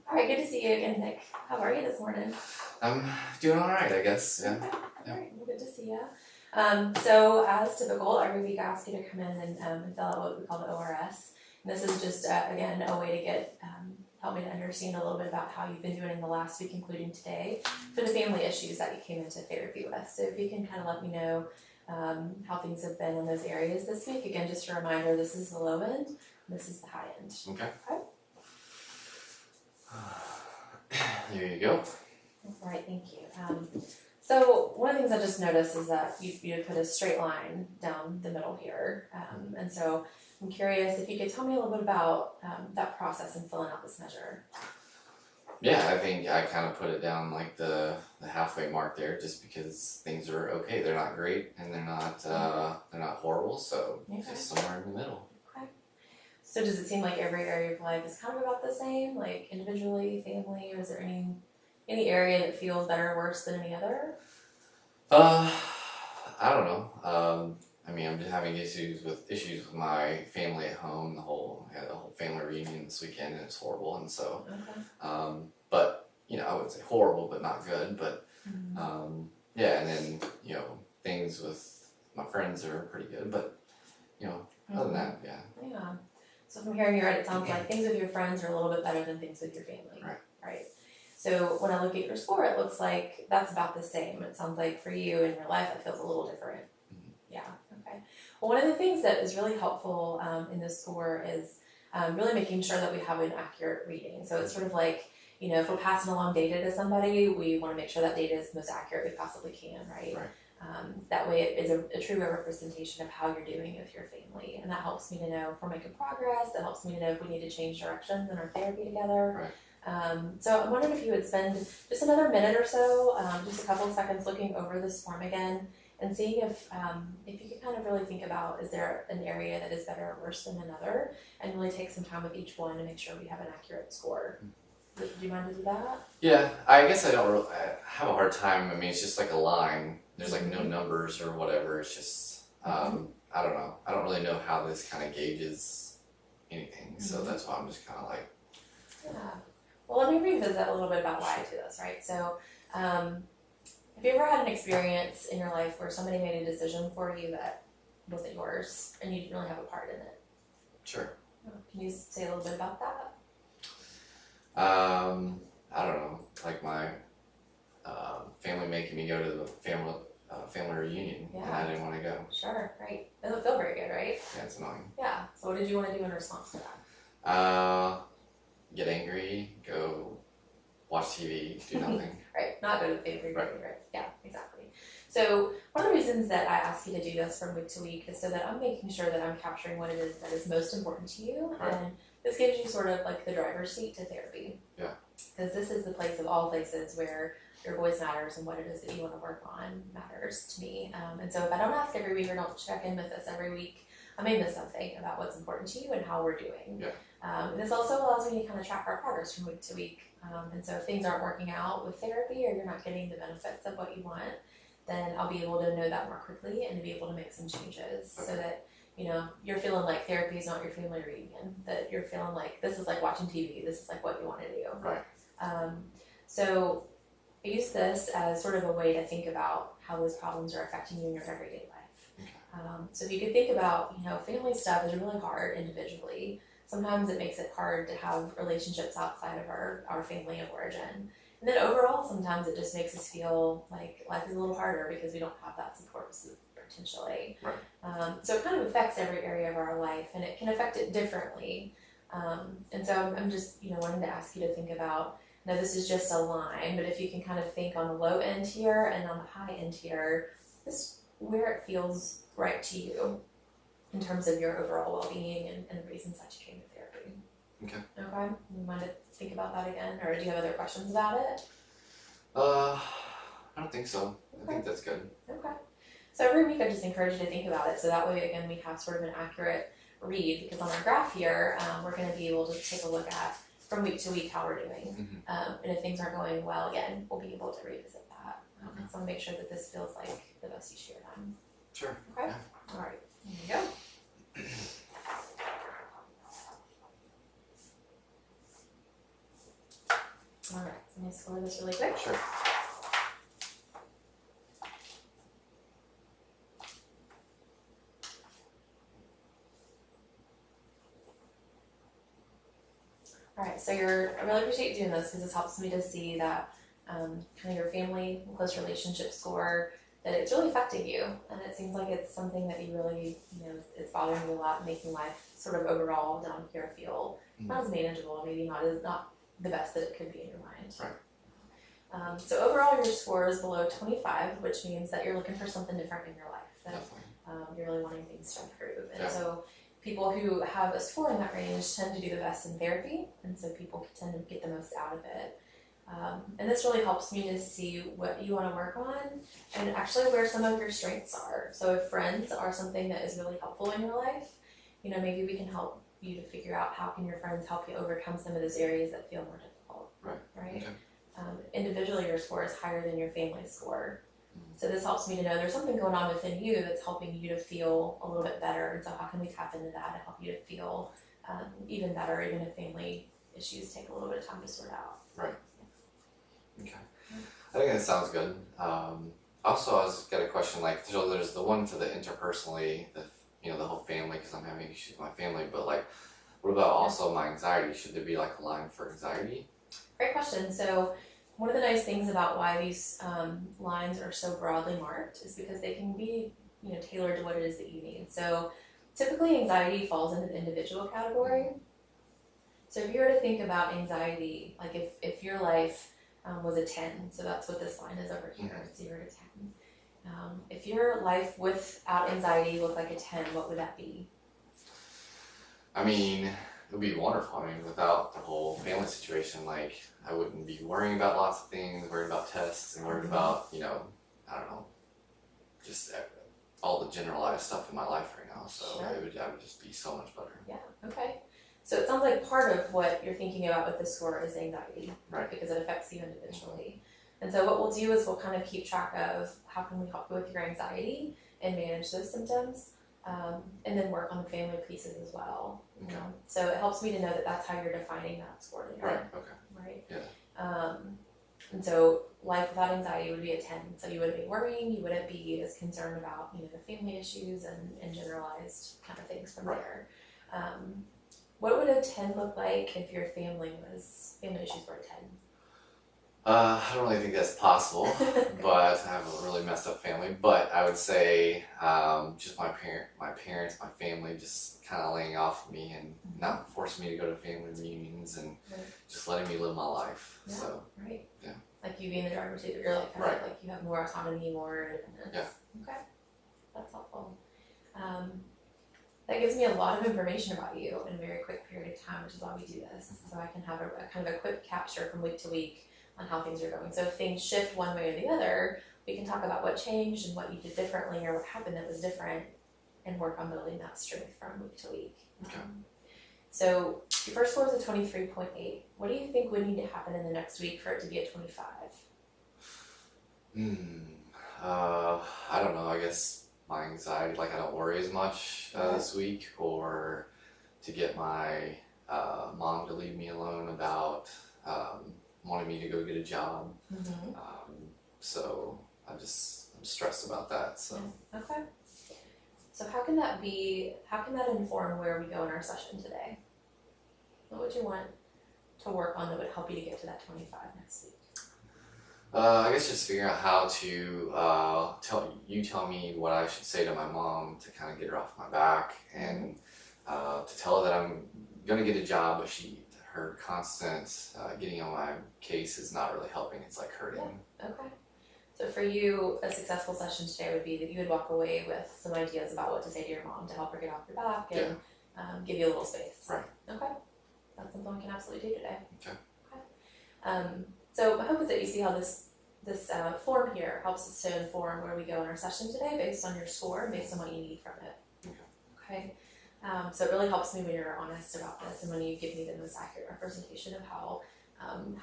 All right, good to see you again, Nick. How are you this morning? I'm doing all right, I guess. Yeah. Okay. All right, well, good to see you. So as typical, every week I ask you to come in and fill out what we call the ORS. And this is just, again, a way to get, help me to understand a little bit about how you've been doing in the last week, including today, for the family issues that you came into therapy with. So if you can kind of let me know how things have been in those areas this week. Again, just a reminder, this is the low end, and this is the high end. Okay. Okay. Here you go. All right, thank you. So one of the things I just noticed is that you put a straight line down the middle here. And so I'm curious if you could tell me a little bit about that process in filling out this measure. Yeah, I think I kind of put it down like the halfway mark there, just because things are okay. They're not great and they're not horrible, so just somewhere in the middle. Okay. So does it seem like every area of life is kind of about the same, like individually, family, or is there any area that feels better or worse than any other? I don't know. I mean, I'm just having issues with my family at home. We had a whole family reunion this weekend, and it's horrible. And so, Okay. but I wouldn't say horrible, but not good. But yeah, and then things with my friends are pretty good. But other than that, yeah. Yeah. So from hearing you right, it sounds like things with your friends are a little bit better than things with your family. Right. So when I look at your score, it looks like that's about the same. It sounds like for you in your life, it feels a little different. Yeah. Okay. Well, one of the things that is really helpful in this score is really making sure that we have an accurate reading. So it's sort of like, if we're passing along data to somebody, we want to make sure that data is the most accurate we possibly can, right? That way it is a true representation of how you're doing with your family. And that helps me to know if we're making progress. It helps me to know if we need to change directions in our therapy together. So I'm wondering if you would spend just another minute or so, just a couple of seconds looking over this form again and seeing if you could kind of really think about, is there an area that is better or worse than another, and really take some time with each one to make sure we have an accurate score. Do you mind to do that? Yeah, I guess I have a hard time. I mean, it's just like a line. There's like no numbers or whatever. It's just, I don't know. I don't really know how this kind of gauges anything. So that's why I'm just kind of like. Yeah. Well, let me revisit a little bit about why I do this, right? So, have you ever had an experience in your life where somebody made a decision for you that wasn't yours and you didn't really have a part in it? Sure. Can you say a little bit about that? I don't know, like my family making me go to the family reunion, and I didn't want to go. Sure, right. It doesn't feel very good, right? Yeah, it's annoying. Yeah. So what did you want to do in response to that? Get angry, go watch TV, do nothing. Right, not go to the family reunion, right? Yeah, exactly. So one of the reasons that I ask you to do this from week to week is so that I'm making sure that I'm capturing what it is that is most important to you, and this gives you sort of like the driver's seat to therapy. Yeah. Because this is the place of all places where your voice matters and what it is that you want to work on matters to me. And so if I don't ask every week or don't check in with us every week, I may miss something about what's important to you and how we're doing. Yeah. And this also allows me to kind of track our progress from week to week. And so if things aren't working out with therapy or you're not getting the benefits of what you want, then I'll be able to know that more quickly and to be able to make some changes so that you're feeling like therapy is not your family reunion, that you're feeling like this is like watching TV, this is like what you want to do. Right. So I use this as sort of a way to think about how those problems are affecting you in your everyday life. So if you could think about, family stuff is really hard individually. Sometimes it makes it hard to have relationships outside of our family of origin. And then overall, sometimes it just makes us feel like life is a little harder because we don't have that support potentially. Right. So it kind of affects every area of our life, and it can affect it differently. And so I'm just, wanting to ask you to think about, now this is just a line, but if you can kind of think on the low end here and on the high end here, just where it feels right to you in terms of your overall well-being and the reasons that you came to therapy. Okay. You mind to think about that again, or do you have other questions about it? I don't think so. I think that's good. Okay. So every week I just encourage you to think about it, so that way again we have sort of an accurate read, because on our graph here we're going to be able to take a look at from week to week how we're doing. And if things aren't going well again, we'll be able to revisit that. So I want to make sure that this feels like the best use of your time. Sure. Okay. Yeah. All right. There you go. me score this really quick. Sure. Alright, so I really appreciate you doing this because this helps me to see that kind of your family, close relationship score, that it's really affecting you. And it seems like it's something that you really, it's bothering you a lot, making life sort of overall down here feel not as manageable, maybe not the best that it could be in your mind. Right. So overall, your score is below 25, which means that you're looking for something different in your life. That you're really wanting things to improve. And so people who have a score in that range tend to do the best in therapy, and so people tend to get the most out of it. And this really helps me to see what you want to work on and actually where some of your strengths are. So if friends are something that is really helpful in your life, maybe we can help you to figure out how can your friends help you overcome some of those areas that feel more difficult. Right? Okay. Individually, your score is higher than your family score. So this helps me to know there's something going on within you that's helping you to feel a little bit better. And so how can we tap into that to help you to feel even better, even if family issues take a little bit of time to sort out. Right. Okay. I think that sounds good. Also, I was got a question, like, so there's the one for the interpersonally, the whole family, because I'm having issues with my family, but like, what about also my anxiety? Should there be like a line for anxiety? Great question. So one of the nice things about why these lines are so broadly marked is because they can be, tailored to what it is that you need. So typically anxiety falls into the individual category. So if you were to think about anxiety, like if your life was a 10, so that's what this line is over here, 0 to 10. If your life without anxiety looked like a 10, what would that be? I mean, it would be wonderful. I mean, without the whole family situation, like, I wouldn't be worrying about lots of things, worried about tests, and worried about, I don't know, just all the generalized stuff in my life right now. So I would just be so much better. Yeah, okay. So it sounds like part of what you're thinking about with this score is anxiety, right? Because it affects you individually. And so what we'll do is we'll kind of keep track of how can we help you with your anxiety and manage those symptoms, and then work on the family pieces as well. Okay. So it helps me to know that that's how you're defining that score there. Right, okay. Right? Yeah. And so life without anxiety would be a 10. So you wouldn't be worrying, you wouldn't be as concerned about, the family issues and generalized kind of things from there. What would a 10 look like if your family issues were a 10? I don't really think that's possible, but I have a really messed up family. But I would say just my parents, my family, just kind of laying off of me and not forcing me to go to family reunions and just letting me live my life. Yeah, so yeah, like you being the driver's seat of your life, like you have more autonomy, more independence. Okay, that's helpful. That gives me a lot of information about you in a very quick period of time, which is why we do this. So I can have a kind of a quick capture from week to week on how things are going. So if things shift one way or the other, we can talk about what changed and what you did differently or what happened that was different and work on building that strength from week to week. Okay. So your first score is a 23.8. What do you think would need to happen in the next week for it to be a 25? I don't know, I guess my anxiety, like I don't worry as much this week, or to get my mom to leave me alone about wanting me to go get a job. So I'm stressed about that. So okay. So how can that inform where we go in our session today? What would you want to work on that would help you to get to that 25 next week? I guess just figuring out how to tell me what I should say to my mom to kind of get her off my back, and to tell her that I'm gonna get a job, but her constant getting on my case is not really helping. It's like hurting. Yeah. Okay. So for you, a successful session today would be that you would walk away with some ideas about what to say to your mom to help her get off your back and give you a little space. Right. Okay. That's something we can absolutely do today. Okay. So my hope is that you see how this form here helps us to inform where we go in our session today based on your score and based on what you need from it. Okay. So it really helps me when you're honest about this and when you give me the most accurate representation of how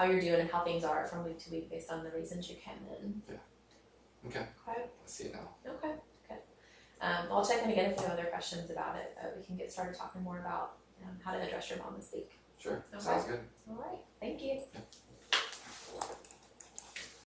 you're doing and how things are from week to week based on the reasons you came in. Yeah. Okay. Okay. I see it now. Okay. Good. I'll check in again if you have other questions about it. We can get started talking more about how to address your mom this week. Sure. Okay. Sounds good.